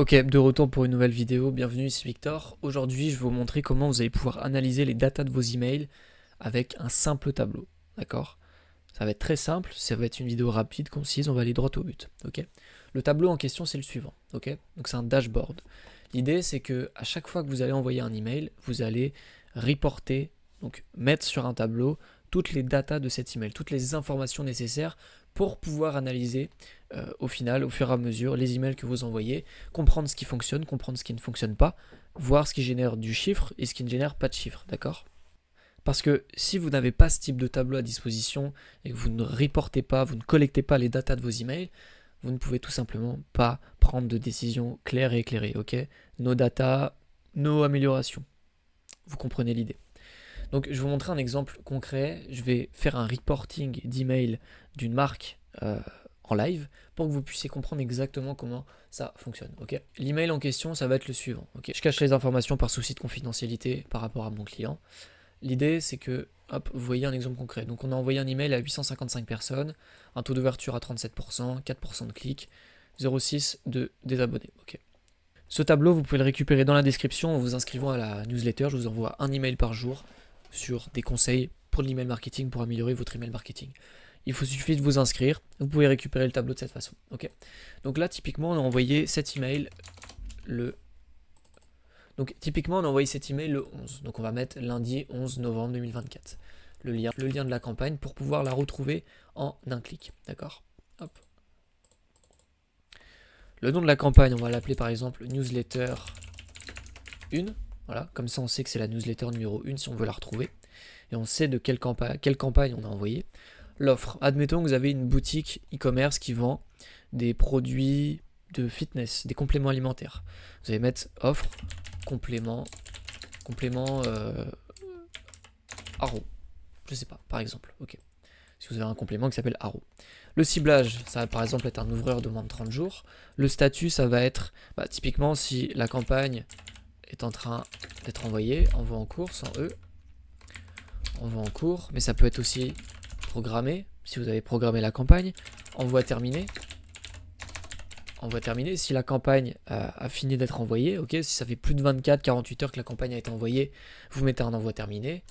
Ok, de retour pour une nouvelle vidéo, bienvenue, ici Victor. Aujourd'hui, je vais vous montrer comment vous allez pouvoir analyser les datas de vos emails avec un simple tableau, d'accord? Ça va être très simple, ça va être une vidéo rapide, concise, on va aller droit au but, ok? Le tableau en question, c'est le suivant, ok? Donc c'est un dashboard. L'idée, c'est que à chaque fois que vous allez envoyer un email, vous allez reporter, donc mettre sur un tableau toutes les datas de cet email, toutes les informations nécessaires pour pouvoir analyser au final, au fur et à mesure, les emails que vous envoyez, comprendre ce qui fonctionne, comprendre ce qui ne fonctionne pas, voir ce qui génère du chiffre et ce qui ne génère pas de chiffre, d'accord? Parce que si vous n'avez pas ce type de tableau à disposition et que vous ne reportez pas, vous ne collectez pas les datas de vos emails, vous ne pouvez tout simplement pas prendre de décisions claires et éclairées, ok? Nos data, nos améliorations. Vous comprenez l'idée. Donc je vais vous montrer un exemple concret. Je vais faire un reporting d'email d'une marque en live pour que vous puissiez comprendre exactement comment ça fonctionne. Ok. L'email en question, ça va être le suivant. Ok. Je cache les informations par souci de confidentialité par rapport à mon client. L'idée, c'est que, hop, vous voyez un exemple concret. Donc on a envoyé un email à 855 personnes, un taux d'ouverture à 37%, 4% de clics, 0,6 de désabonnés. Ok. Ce tableau, vous pouvez le récupérer dans la description en vous inscrivant à la newsletter. Je vous envoie un email par jour sur des conseils pour l'email marketing, pour améliorer votre email marketing. Il vous suffit de vous inscrire, vous pouvez récupérer le tableau de cette façon. Ok. Donc là, typiquement, on a envoyé cet email le... Donc typiquement, on a envoyé cet email le 11. Donc on va mettre lundi 11 novembre 2024. Le lien de la campagne pour pouvoir la retrouver en un clic. D'accord. Hop. Le nom de la campagne, on va l'appeler par exemple newsletter 1. Voilà, comme ça on sait que c'est la newsletter numéro 1 si on veut la retrouver. Et on sait de quelle campagne on a envoyé. L'offre. Admettons que vous avez une boutique e-commerce qui vend des produits de fitness, des compléments alimentaires. Vous allez mettre offre, complément Haro. Je sais pas, par exemple. Ok. Si vous avez un complément qui s'appelle Haro. Le ciblage, ça va par exemple être un ouvreur de moins de 30 jours. Le statut, ça va être, typiquement, si la campagne est en train d'être envoyée, envoi en cours, sans E, envoi en cours, mais ça peut être aussi programmé, si vous avez programmé la campagne, envoi terminé, si la campagne a fini d'être envoyée, ok, si ça fait plus de 24-48 heures que la campagne a été envoyée, vous mettez un envoi terminé.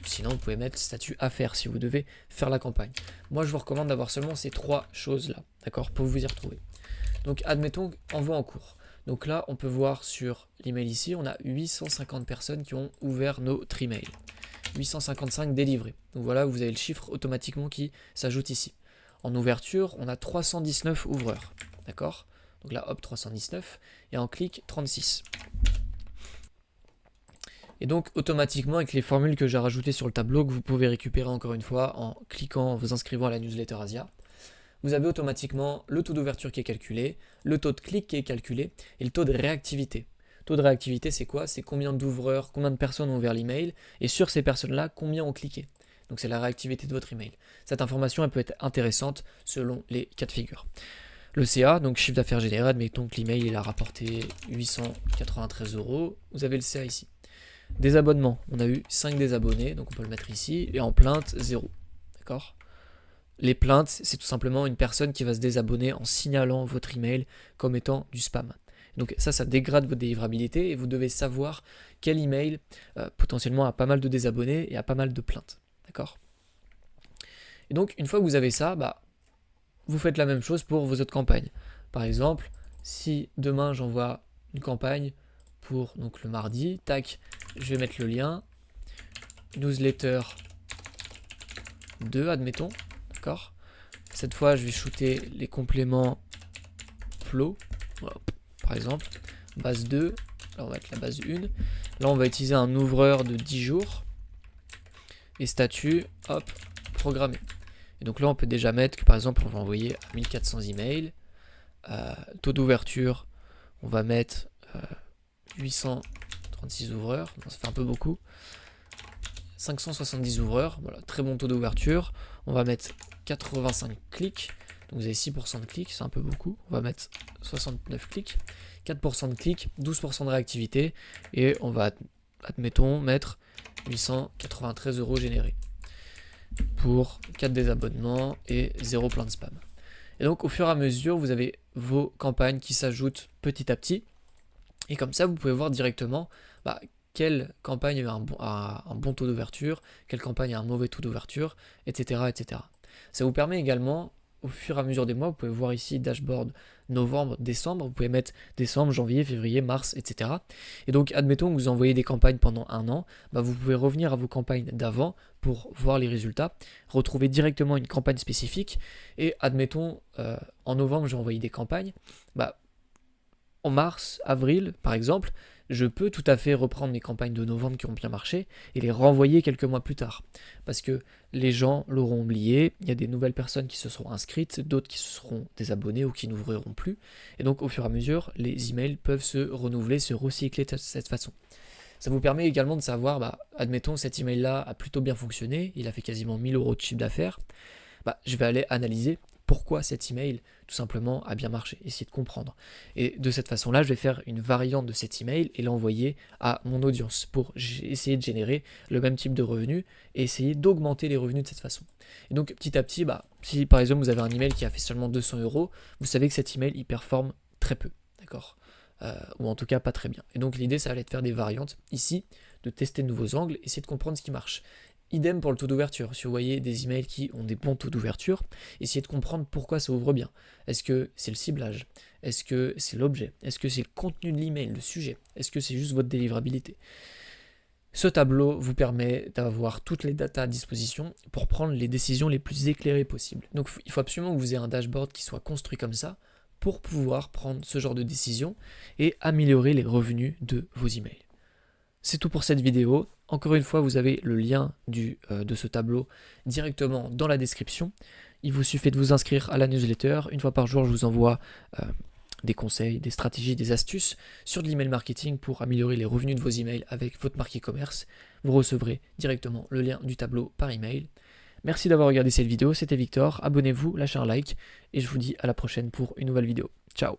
Sinon, vous pouvez mettre statut à faire si vous devez faire la campagne. Moi, je vous recommande d'avoir seulement ces trois choses-là, d'accord, pour vous y retrouver. Donc, admettons envoi en cours. Donc là, on peut voir sur l'email ici, on a 850 personnes qui ont ouvert notre email. 855 délivrés. Donc voilà, vous avez le chiffre automatiquement qui s'ajoute ici. En ouverture, on a 319 ouvreurs. D'accord? Donc là, hop, 319. Et en clic, 36. Et donc, automatiquement, avec les formules que j'ai rajoutées sur le tableau, que vous pouvez récupérer encore une fois en cliquant, en vous inscrivant à la newsletter Asia, vous avez automatiquement le taux d'ouverture qui est calculé, le taux de clic qui est calculé et le taux de réactivité. Taux de réactivité, c'est quoi? C'est combien d'ouvreurs, combien de personnes ont ouvert l'email et sur ces personnes-là, combien ont cliqué. Donc c'est la réactivité de votre email. Cette information, elle peut être intéressante selon les cas de figure. Le CA, donc chiffre d'affaires général, admettons que l'email il a rapporté 893 €. Vous avez le CA ici. Désabonnement, on a eu 5 désabonnés, donc on peut le mettre ici. Et en plainte, 0. D'accord? Les plaintes, c'est tout simplement une personne qui va se désabonner en signalant votre email comme étant du spam. Donc ça dégrade votre délivrabilité et vous devez savoir quel email potentiellement a pas mal de désabonnés et a pas mal de plaintes. D'accord? Et donc une fois que vous avez ça, vous faites la même chose pour vos autres campagnes. Par exemple, si demain j'envoie une campagne pour donc le mardi, tac, je vais mettre le lien, newsletter 2, admettons, d'accord? Cette fois, je vais shooter les compléments flow, voilà, par exemple, base 2, là on va mettre la base 1, là on va utiliser un ouvreur de 10 jours, et statut, hop, programmé. Et donc là on peut déjà mettre que par exemple on va envoyer 1400 emails, taux d'ouverture, on va mettre 836 ouvreurs, ça fait un peu beaucoup, 570 ouvreurs, voilà, très bon taux d'ouverture, on va mettre 85 clics, donc vous avez 6% de clics, c'est un peu beaucoup, on va mettre 69 clics, 4% de clics, 12% de réactivité, et on va, admettons, mettre 893 € générés pour 4 désabonnements et 0 plein de spam. Et donc au fur et à mesure, vous avez vos campagnes qui s'ajoutent petit à petit. Et comme ça, vous pouvez voir directement quelle campagne a un bon taux d'ouverture, quelle campagne a un mauvais taux d'ouverture, etc., etc. Ça vous permet également, au fur et à mesure des mois, vous pouvez voir ici dashboard novembre, décembre, vous pouvez mettre décembre, janvier, février, mars, etc. Et donc, admettons que vous envoyez des campagnes pendant un an, vous pouvez revenir à vos campagnes d'avant pour voir les résultats, retrouver directement une campagne spécifique, et admettons, en novembre, j'ai envoyé des campagnes, en mars, avril, par exemple, je peux tout à fait reprendre mes campagnes de novembre qui ont bien marché et les renvoyer quelques mois plus tard. Parce que les gens l'auront oublié, il y a des nouvelles personnes qui se seront inscrites, d'autres qui se seront désabonnés ou qui n'ouvriront plus. Et donc au fur et à mesure, les emails peuvent se renouveler, se recycler de cette façon. Ça vous permet également de savoir, admettons cet email-là a plutôt bien fonctionné, il a fait quasiment 1000 € de chiffre d'affaires. Je vais aller analyser pourquoi cet email tout simplement a bien marché, essayer de comprendre. Et de cette façon-là, je vais faire une variante de cet email et l'envoyer à mon audience pour essayer de générer le même type de revenus et essayer d'augmenter les revenus de cette façon. Et donc petit à petit, si par exemple vous avez un email qui a fait seulement 200 €, vous savez que cet email il performe très peu, d'accord, ou en tout cas pas très bien. Et donc l'idée ça va être de faire des variantes ici, de tester de nouveaux angles, essayer de comprendre ce qui marche. Idem pour le taux d'ouverture. Si vous voyez des emails qui ont des bons taux d'ouverture, essayez de comprendre pourquoi ça ouvre bien. Est-ce que c'est le ciblage? Est-ce que c'est l'objet? Est-ce que c'est le contenu de l'email, le sujet? Est-ce que c'est juste votre délivrabilité? Ce tableau vous permet d'avoir toutes les datas à disposition pour prendre les décisions les plus éclairées possibles. Donc il faut absolument que vous ayez un dashboard qui soit construit comme ça pour pouvoir prendre ce genre de décision et améliorer les revenus de vos emails. C'est tout pour cette vidéo. Encore une fois, vous avez le lien de ce tableau directement dans la description. Il vous suffit de vous inscrire à la newsletter. Une fois par jour, je vous envoie des conseils, des stratégies, des astuces sur de l'email marketing pour améliorer les revenus de vos emails avec votre marque e-commerce. Vous recevrez directement le lien du tableau par email. Merci d'avoir regardé cette vidéo. C'était Victor. Abonnez-vous, lâchez un like et je vous dis à la prochaine pour une nouvelle vidéo. Ciao!